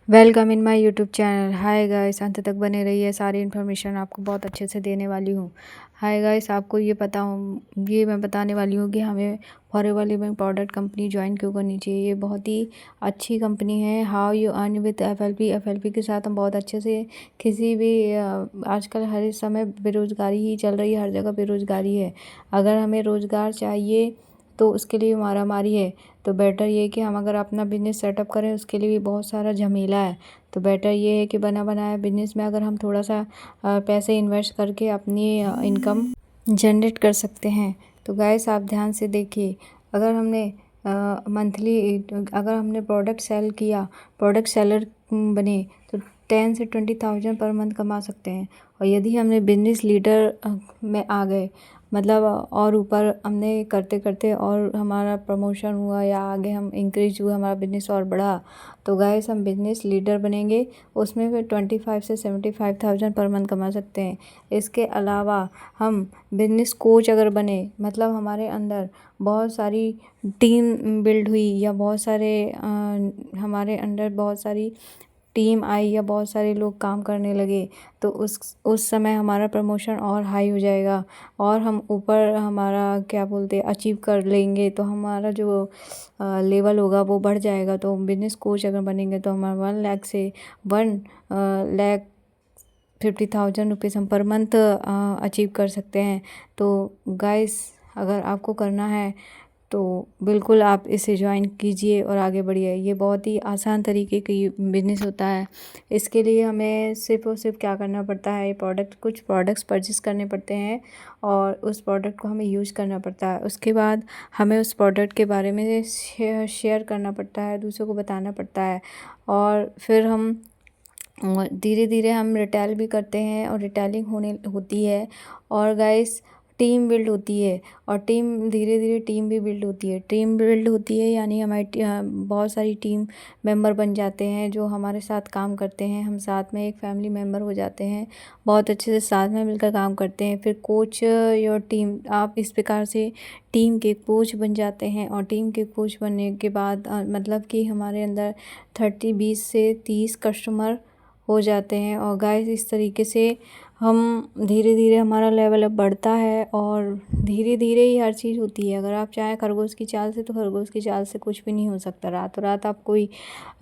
Welcome in my YouTube channel. Hi guys, अंत तक बने रहिए, सारी इन्फॉर्मेशन आपको बहुत अच्छे से देने वाली हूँ। हाय गाइस, आपको ये मैं बताने वाली हूँ कि हमें forever living product company join क्यों करनी चाहिए। ये बहुत ही अच्छी कंपनी है। How you earn with FLP के साथ हम बहुत अच्छे से किसी भी आजकल हर इस समय बेरोज़गारी ही चल रही है, हर जगह बेरोज़गारी है। अगर हमें रोज़गार चाहिए तो उसके लिए मारामारी है। तो बेटर ये है कि हम अगर अपना बिज़नेस सेटअप करें, उसके लिए भी बहुत सारा झमेला है। तो बेटर ये है कि बना बनाया बिज़नेस में अगर हम थोड़ा सा पैसे इन्वेस्ट करके अपनी इनकम जनरेट कर सकते हैं। तो गाइस, आप ध्यान से देखिए, अगर हमने मंथली अगर हमने प्रोडक्ट सेल किया, प्रोडक्ट सेलर बने, तो 10 से 20,000 पर मंथ कमा सकते हैं। और यदि हमने बिजनेस लीडर में आ गए, मतलब और ऊपर हमने करते करते और हमारा प्रमोशन हुआ या आगे हम इंक्रीज हुआ, हमारा बिजनेस और बढ़ा, तो गाइस हम बिजनेस लीडर बनेंगे। उसमें फिर 25 से 75,000 पर मंथ कमा सकते हैं। इसके अलावा हम बिजनेस कोच अगर बने, मतलब हमारे अंदर बहुत सारी टीम बिल्ड हुई या हमारे अंडर बहुत सारी टीम आई या बहुत सारे लोग काम करने लगे, तो उस समय हमारा प्रमोशन और हाई हो जाएगा और हम ऊपर हमारा क्या बोलते हैं अचीव कर लेंगे। तो हमारा जो लेवल होगा वो बढ़ जाएगा। तो बिजनेस कोच अगर बनेंगे तो हमारा 1 लाख से 1,50,000 रुपीज़ हम पर मंथ अचीव कर सकते हैं। तो गाइस, अगर आपको करना है तो बिल्कुल आप इसे ज्वाइन कीजिए और आगे बढ़िए। ये बहुत ही आसान तरीके की बिज़नेस होता है। इसके लिए हमें सिर्फ़ और सिर्फ क्या करना पड़ता है, कुछ प्रोडक्ट्स परचेस करने पड़ते हैं और उस प्रोडक्ट को हमें यूज़ करना पड़ता है। उसके बाद हमें उस प्रोडक्ट के बारे में शेयर करना पड़ता है, दूसरों को बताना पड़ता है। और फिर हम धीरे धीरे हम रिटेल भी करते हैं और रिटेलिंग होती है। और गाइस, टीम बिल्ड होती है और धीरे धीरे टीम भी बिल्ड होती है। टीम बिल्ड होती है यानी हमारी बहुत सारी टीम मेंबर बन जाते हैं जो हमारे साथ काम करते हैं। हम साथ में एक फैमिली मेंबर हो जाते हैं, बहुत अच्छे से साथ में मिलकर काम करते हैं। फिर कोच योर टीम, आप इस प्रकार से टीम के कोच बन जाते हैं। और टीम के कोच बनने के बाद मतलब कि हमारे अंदर 20 से 30 कस्टमर हो जाते हैं। और गाइस, इस तरीके से हम धीरे धीरे हमारा लेवल अप बढ़ता है और धीरे धीरे ही हर चीज़ होती है। अगर आप चाहें खरगोश की चाल से, तो खरगोश की चाल से कुछ भी नहीं हो सकता। रातों रात आप कोई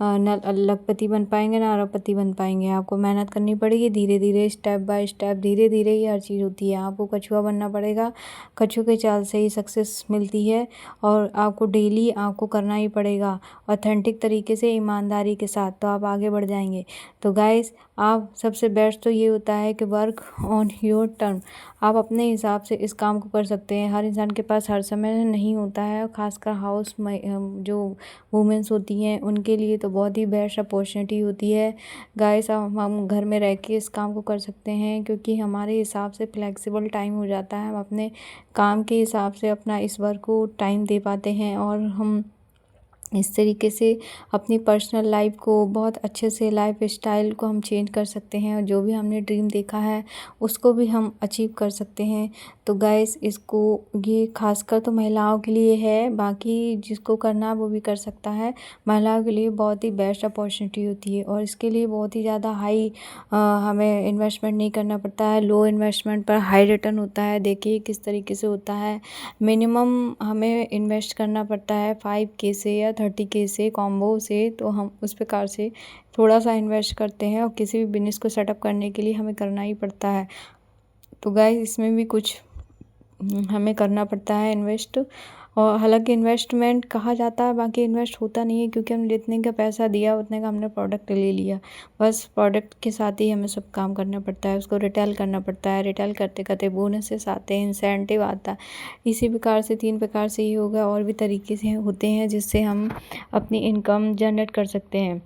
न लखपति बन पाएंगे ना अरबपति बन पाएंगे। आपको मेहनत करनी पड़ेगी, धीरे धीरे स्टेप बाय स्टेप, धीरे धीरे ही हर चीज़ होती है। आपको कछुआ बनना पड़ेगा, कछुए की चाल से ही सक्सेस मिलती है। और आपको डेली आपको करना ही पड़ेगा ऑथेंटिक तरीके से, ईमानदारी के साथ, तो आप आगे बढ़ जाएंगे। तो गाइस, आप सबसे बेस्ट तो ये होता है कि वर्क ऑन योर टर्म। आप अपने हिसाब से इस काम को कर सकते हैं। हर इंसान के पास हर समय नहीं होता है, खासकर हाउस में जो वुमेंस होती हैं उनके लिए तो बहुत ही बेस्ट अपॉर्चुनिटी होती है। गाइस, हम घर में रह के इस काम को कर सकते हैं क्योंकि हमारे हिसाब से फ्लेक्सिबल टाइम हो जाता है। हम अपने काम के हिसाब से अपना इस वर्क को टाइम दे पाते हैं और हम इस तरीके से अपनी पर्सनल लाइफ को बहुत अच्छे से, लाइफ स्टाइल को हम चेंज कर सकते हैं और जो भी हमने ड्रीम देखा है उसको भी हम अचीव कर सकते हैं। तो गाइस, ये खासकर तो महिलाओं के लिए है, बाकी जिसको करना है वो भी कर सकता है। महिलाओं के लिए बहुत ही बेस्ट अपॉर्चुनिटी होती है और इसके लिए बहुत ही ज़्यादा हाई हमें इन्वेस्टमेंट नहीं करना पड़ता है। लो इन्वेस्टमेंट पर हाई रिटर्न होता है। देखिए किस तरीके से होता है। मिनिमम हमें इन्वेस्ट करना पड़ता है 5K से या 30K से कॉम्बो से। तो हम उस प्रकार से थोड़ा सा इन्वेस्ट करते हैं और किसी भी बिजनेस को सेटअप करने के लिए हमें करना ही पड़ता है। तो गाइस, इसमें भी कुछ हमें करना पड़ता है इन्वेस्ट। और हालांकि इन्वेस्टमेंट कहा जाता है, बाकी इन्वेस्ट होता नहीं है क्योंकि हमने जितने का पैसा दिया उतने का हमने प्रोडक्ट ले लिया। बस प्रोडक्ट के साथ ही हमें सब काम करना पड़ता है, उसको रिटेल करना पड़ता है। रिटेल करते करते बोनसेस आते हैं, इंसेंटिव आता है। इसी प्रकार से 3 प्रकार से ही होगा, और भी तरीके से होते हैं जिससे हम अपनी इनकम जनरेट कर सकते हैं।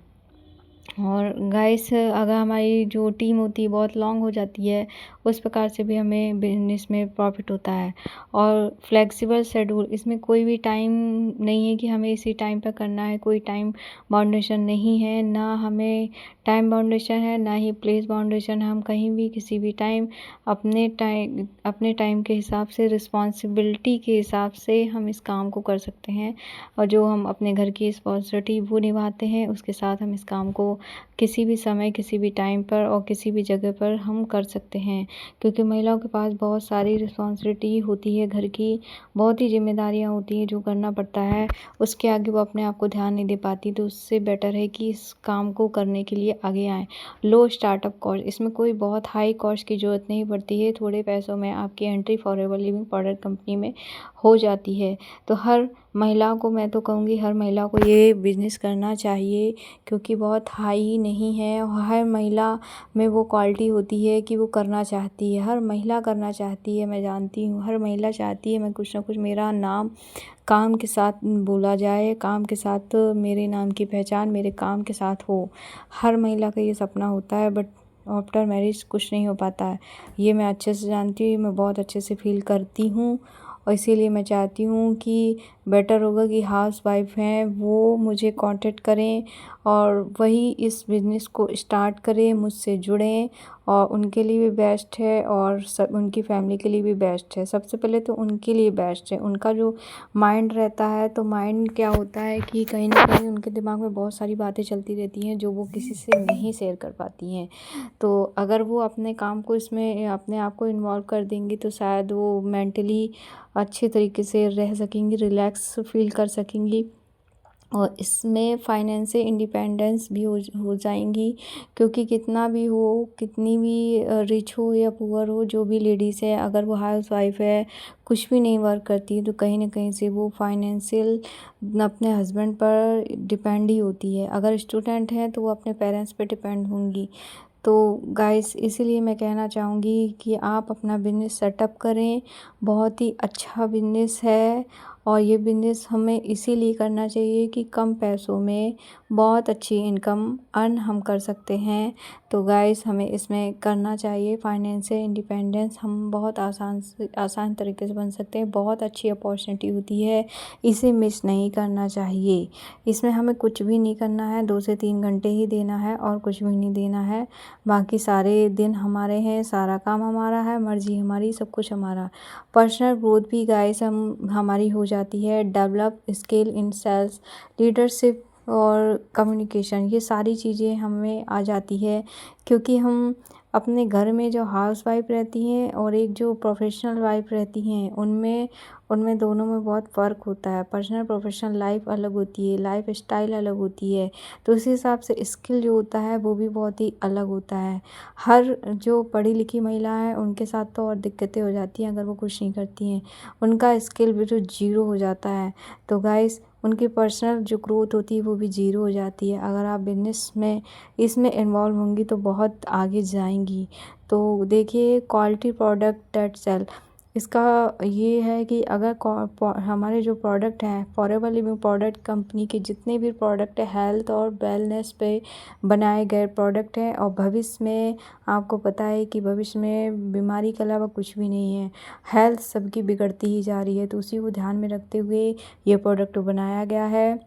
और गाइस, अगर हमारी जो टीम होती है बहुत लॉन्ग हो जाती है उस प्रकार से भी हमें बिज़नेस में प्रॉफ़िट होता है। और फ्लेक्सिबल शेड्यूल, इसमें कोई भी टाइम नहीं है कि हमें इसी टाइम पे करना है, कोई टाइम बाउंडेशन नहीं है, ना हमें टाइम बाउंडेशन है, ना ही प्लेस बाउंडेशन है। हम कहीं भी किसी भी टाइम अपने टाइम के हिसाब से, रिस्पॉन्सिबिलिटी के हिसाब से हम इस काम को कर सकते हैं। और जो हम अपने घर की रिस्पॉन्सिबिलिटी वो निभाते हैं, उसके साथ हम इस काम को किसी भी समय, किसी भी टाइम पर और किसी भी जगह पर हम कर सकते हैं। क्योंकि महिलाओं के पास बहुत सारी रिस्पॉन्सिबिलिटी होती है, घर की बहुत ही जिम्मेदारियाँ होती हैं जो करना पड़ता है। उसके आगे वो अपने आप को ध्यान नहीं दे पाती, तो उससे बेटर है कि इस काम को करने के लिए आगे आएँ। लो स्टार्टअप कॉस्ट, इसमें कोई बहुत हाई कॉस्ट की ज़रूरत नहीं पड़ती है। थोड़े पैसों में आपकी entry forever living product company में हो जाती है। तो हर महिला को, मैं तो कहूँगी हर महिला को ये बिज़नेस करना चाहिए, क्योंकि बहुत हाई नहीं है। हर महिला में वो क्वालिटी होती है कि वो करना चाहती है, हर महिला करना चाहती है। मैं जानती हूँ हर महिला चाहती है मैं कुछ ना कुछ, मेरा नाम काम के साथ बोला जाए, काम के साथ मेरे नाम की पहचान मेरे काम के साथ हो। हर महिला का ये सपना होता है, बट आफ्टर मैरिज कुछ नहीं हो पाता है। ये मैं अच्छे से जानती हूँ, मैं बहुत अच्छे से फील करती हूँ। और इसीलिए मैं चाहती हूँ कि बेटर होगा कि हाउस वाइफ हैं वो मुझे कांटेक्ट करें और वही इस बिज़नेस को स्टार्ट करें, मुझसे जुड़ें। और उनके लिए भी बेस्ट है और सब उनकी फैमिली के लिए भी बेस्ट है। सबसे पहले तो उनके लिए बेस्ट है। उनका जो माइंड रहता है, तो माइंड क्या होता है कि कहीं ना कहीं उनके दिमाग में बहुत सारी बातें चलती रहती हैं जो वो किसी से नहीं शेयर कर पाती हैं। तो अगर वो अपने काम को इसमें अपने आप को इन्वॉल्व कर देंगी, तो शायद वो मेंटली अच्छे तरीके से रह सकेंगी, रिलैक्स फील कर सकेंगी। और इसमें फाइनेंशियल इंडिपेंडेंस भी हो जाएंगी। क्योंकि कितना भी हो, कितनी भी रिच हो या पुअर हो, जो भी लेडीज़ है, अगर वो हाउस वाइफ है, कुछ भी नहीं वर्क करती है, तो कहीं ना कहीं से वो फाइनेंशियल अपने हस्बैंड पर डिपेंड ही होती है। अगर स्टूडेंट हैं तो वो अपने पेरेंट्स पे डिपेंड होंगी। तो गाइस, इसीलिए मैं कहना चाहूँगी कि आप अपना बिज़नेस सेटअप करें। बहुत ही अच्छा बिज़नेस है और ये बिज़नेस हमें इसीलिए करना चाहिए कि कम पैसों में बहुत अच्छी इनकम अर्न हम कर सकते हैं। तो गाइस, हमें इसमें करना चाहिए। फाइनेंशियल इंडिपेंडेंस हम बहुत आसान तरीके से बन सकते हैं। बहुत अच्छी अपॉर्चुनिटी होती है, इसे मिस नहीं करना चाहिए। इसमें हमें कुछ भी नहीं करना है, 2 से 3 घंटे ही देना है और कुछ भी नहीं देना है। बाकी सारे दिन हमारे हैं, सारा काम हमारा है, मर्ज़ी हमारी, सब कुछ हमारा। पर्सनल ग्रोथ भी गाइस हमारी हो जाती है। Develop skill in sales, leadership और कम्युनिकेशन, ये सारी चीज़ें हमें आ जाती है। क्योंकि हम अपने घर में जो हाउस वाइफ रहती हैं और एक जो प्रोफेशनल वाइफ रहती हैं, उनमें उनमें दोनों में बहुत फ़र्क होता है। पर्सनल प्रोफेशनल लाइफ अलग होती है, लाइफ स्टाइल अलग होती है। तो उस हिसाब से स्किल जो होता है वो भी बहुत ही अलग होता है। हर जो पढ़ी लिखी महिला है उनके साथ तो और दिक्कतें हो जाती हैं, अगर वो कुछ नहीं करती हैं, उनका स्किल भी तो ज़ीरो हो जाता है। तो गाइस, उनकी पर्सनल जो ग्रोथ होती है वो भी ज़ीरो हो जाती है। अगर आप बिज़नेस में इसमें इन्वॉल्व होंगी तो बहुत आगे जाएंगी। तो देखिए, क्वालिटी प्रोडक्ट दैट सेल, इसका ये है कि अगर हमारे जो प्रोडक्ट हैं, फॉरएवर लिविंग प्रोडक्ट कंपनी के जितने भी प्रोडक्ट है, हेल्थ और वेलनेस पे बनाए गए प्रोडक्ट हैं। और भविष्य में आपको पता है कि भविष्य में बीमारी के अलावा कुछ भी नहीं है। हेल्थ सबकी बिगड़ती ही जा रही है, तो उसी को ध्यान में रखते हुए ये प्रोडक्ट बनाया गया है।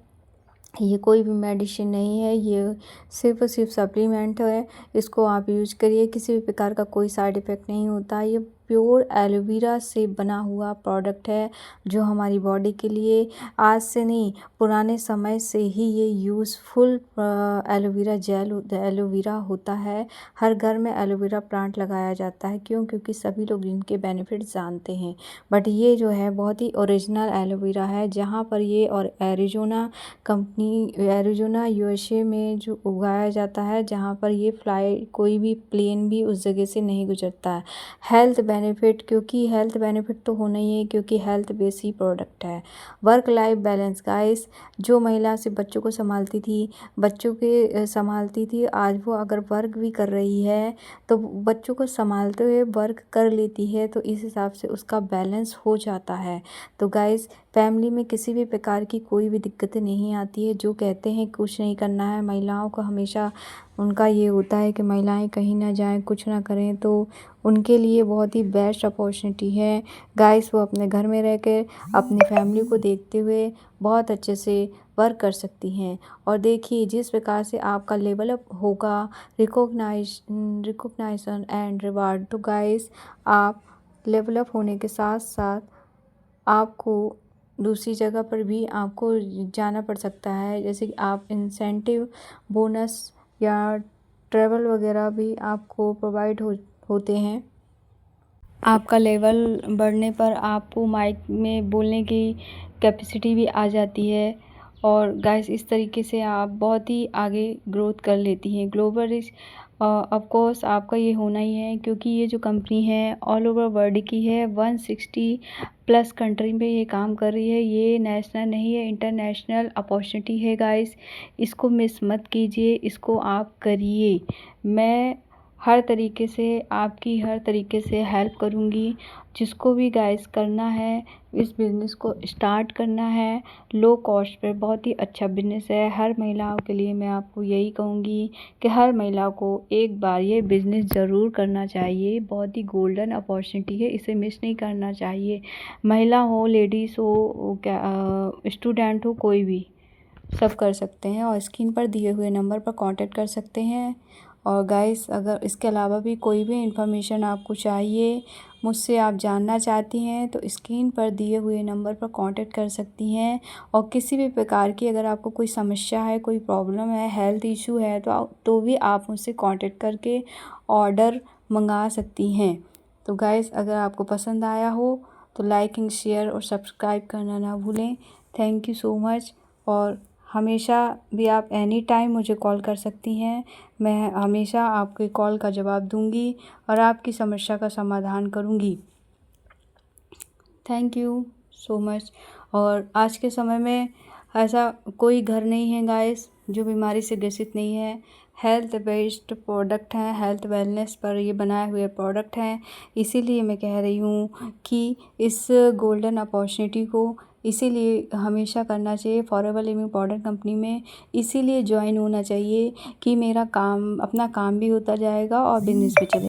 ये कोई भी मेडिसिन नहीं है, ये सिर्फ़ और सिर्फ सप्लीमेंट है। इसको आप यूज करिए, किसी भी प्रकार का कोई साइड इफ़ेक्ट नहीं होता। ये प्योर एलोवेरा से बना हुआ प्रोडक्ट है, जो हमारी बॉडी के लिए आज से नहीं, पुराने समय से ही ये यूज़फुल एलोवेरा जेल एलोवेरा होता है। हर घर में एलोवेरा प्लांट लगाया जाता है। क्यों? क्योंकि सभी लोग इनके बेनिफिट जानते हैं। बट ये जो है बहुत ही ओरिजिनल एलोवेरा है, जहाँ पर ये और एरिज़ोना यूएसए में जो उगाया जाता है, जहाँ पर ये कोई भी प्लेन भी उस जगह से नहीं गुजरता है। हेल्थ बेनिफिट, क्योंकि हेल्थ बेनिफिट तो होना ही है, क्योंकि हेल्थ बेस्ड प्रोडक्ट है। वर्क लाइफ बैलेंस गाइस, जो महिला से बच्चों को संभालती थी, संभालती थी, आज वो अगर वर्क भी कर रही है तो बच्चों को संभालते हुए वर्क कर लेती है, तो इस हिसाब से उसका बैलेंस हो जाता है। तो गाइस, फैमिली में किसी भी प्रकार की कोई भी दिक्कतें नहीं आती है। जो कहते हैं कुछ नहीं करना है, महिलाओं को हमेशा उनका ये होता है कि महिलाएं कहीं ना जाएं, कुछ ना करें, तो उनके लिए बहुत ही बेस्ट अपॉर्चुनिटी है गाइस। वो अपने घर में रह कर अपनी फैमिली को देखते हुए बहुत अच्छे से वर्क कर सकती हैं। और देखिए जिस प्रकार से आपका लेवल अप होगा, रिकॉग्नाइजेशन एंड रिवार्ड, तो गाइस आप लेवल अप होने के साथ साथ आपको दूसरी जगह पर भी आपको जाना पड़ सकता है। जैसे कि आप इंसेंटिव, बोनस या ट्रैवल वगैरह भी आपको प्रोवाइड होते हैं। आपका लेवल बढ़ने पर आपको माइक में बोलने की कैपेसिटी भी आ जाती है। और गाइस इस तरीके से आप बहुत ही आगे ग्रोथ कर लेती हैं। ग्लोबल रिच ऑफ कोर्स आपका ये होना ही है, क्योंकि ये जो कंपनी है ऑल ओवर वर्ल्ड की है। 160 प्लस कंट्री में ये काम कर रही है। ये नेशनल नहीं है, इंटरनेशनल अपॉर्चुनिटी है गाइस। इसको मिस मत कीजिए, इसको आप करिए। मैं हर तरीके से आपकी हर तरीके से हेल्प करूँगी। जिसको भी गाइस करना है, इस बिज़नेस को स्टार्ट करना है, लो कॉस्ट पे बहुत ही अच्छा बिज़नेस है। हर महिलाओं के लिए मैं आपको यही कहूँगी कि हर महिला को एक बार ये बिज़नेस ज़रूर करना चाहिए। बहुत ही गोल्डन अपॉर्चुनिटी है, इसे मिस नहीं करना चाहिए। महिला हो, लेडीज़ हो, क्या स्टूडेंट हो, कोई भी सब कर सकते हैं और स्क्रीन पर दिए हुए नंबर पर कांटेक्ट कर सकते हैं। और गाइस अगर इसके अलावा भी कोई भी इन्फॉर्मेशन आपको चाहिए, मुझसे आप जानना चाहती हैं, तो स्क्रीन पर दिए हुए नंबर पर कांटेक्ट कर सकती हैं। और किसी भी प्रकार की अगर आपको कोई समस्या है, कोई प्रॉब्लम है, हेल्थ इशू है, तो भी आप मुझसे कांटेक्ट करके ऑर्डर मंगा सकती हैं। तो गाइस अगर आपको पसंद आया हो तो लाइक एंड शेयर और सब्सक्राइब करना ना भूलें। Thank you so much. और हमेशा भी आप एनी टाइम मुझे कॉल कर सकती हैं। मैं हमेशा आपके कॉल का जवाब दूंगी और आपकी समस्या का समाधान करूंगी। Thank you so much. और आज के समय में ऐसा कोई घर नहीं है गाइस जो बीमारी से ग्रसित नहीं है। हेल्थ बेस्ड प्रोडक्ट हैं, हेल्थ वेलनेस पर ये बनाए हुए प्रोडक्ट हैं। इसीलिए मैं कह रही हूँ कि इस गोल्डन अपॉर्चुनिटी को इसीलिए हमेशा करना चाहिए फॉरएवर लिविंग पाउडर कंपनी में। इसीलिए ज्वाइन होना चाहिए कि मेरा काम, अपना काम भी होता जाएगा और बिजनेस भी चलेगा।